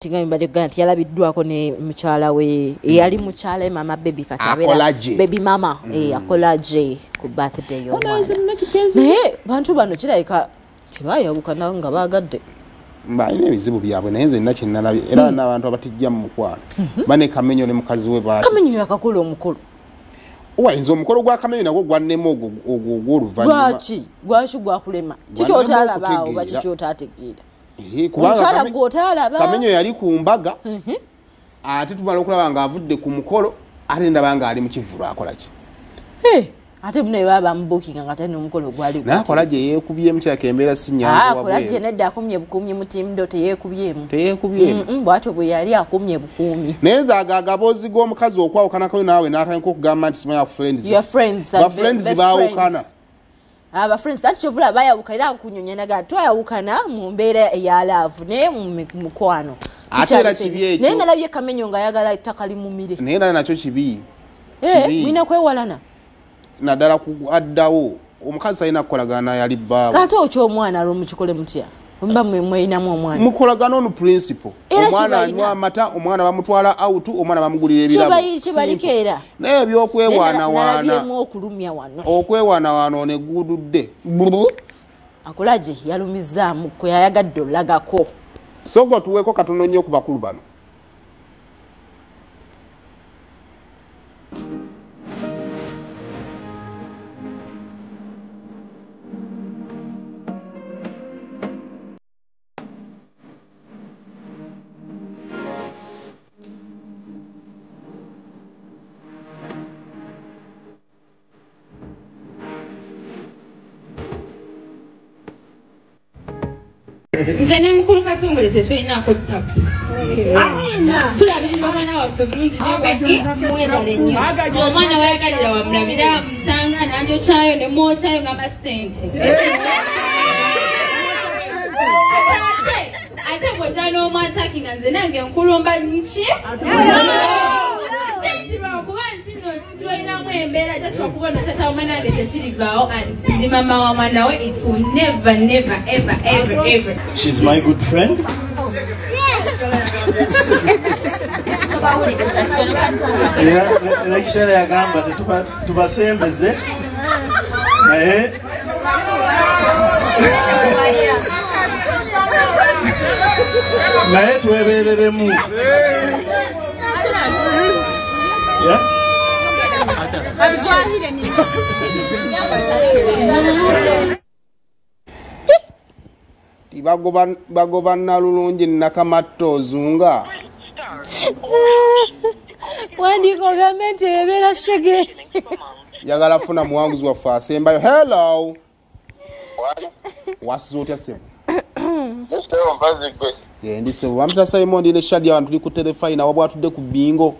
tinga mbade ganti yalabiddwako ne mukyala we yali mukyala mama baby katabera baby mama akolaje ku birthday yo bantu bano kirayika tibayabuka nga bagadde mbaine ebizibu byabwe naye nze nina kyennalabye era n'abantu abatijja mu mukwano bane Kamenyo ne mukazi we baati Kamenyo yakakola omukolo wayinza omukolo gwa Kamenyo nagwo gwannema ogwo ogw'oluvannyuma lwaki gwakulema kikyotalaba oba kikyotategeera kubanga Kamenyo yali ku mbaga ate tumala okulaba ng'avudde ku mukolo ate ndaba nga ali mu kivvulu akola ki ate bino baba mbukinga nga tani omukolo gwali nakola gye yeekubyemu kyaka embeera si nyangu akola gye nedda akumye bukumye mu timdo teyeekubyemu bw'atyo bwe yali akumye bukumye naye nze agagaboozi g'omukazi okwawukanako naawe n'atandika okugamba nti simanya friends baawukana abafriends ati kyovula bayawuka era kunyonya naga twayawukana mu mbeera eya love ne mu mukwano ate era kibi ekyo naye nalabye Kamenyo nga ayagala ettaka limumire naye nali nakyo kibi mwina kwewalana naddala addawo omukazi alina kukolagana yali bbaaba ate okyomwana lwomukikole mutya mba mweyinamu omwana mukolagana onu principle omwana anywa amata omwana bamutwala out omwana bamugulira ebirabo kibalikeera naye ebyokwewaanawaana okwewaanawaana ono eggududde akolaje yalumizaamu kwe yayagadde olagako sogo tuweeko katono nnyo ku bakulu bano nze ne mukulu katongole tetulinaako ttapu tulabirira omwana waffe bulungi omwana wayagalira wamulabira musanga nanjokyayo ne mwokyayo ng'amasente ate bw'ojja n'omwataki nga nze nange nkulumba nki kuba nti no tulinamu embeera gyasuba kubona tata wamwe nange tekirivaawo ndi mama wa mwana we it will never ever she's my good friend era ekiseera yagamba tubasembeze naye naye twebeereremu bagoba Nalulungi Nakamatto Ozunga wandiko gavumenti ebeera shege yagala funa muwanguzi waffe asembayo hello wasuza otya sebo ndi sebo bamita Simon ne Shadia abantu tuli ku telefine wabwatudde ku bingo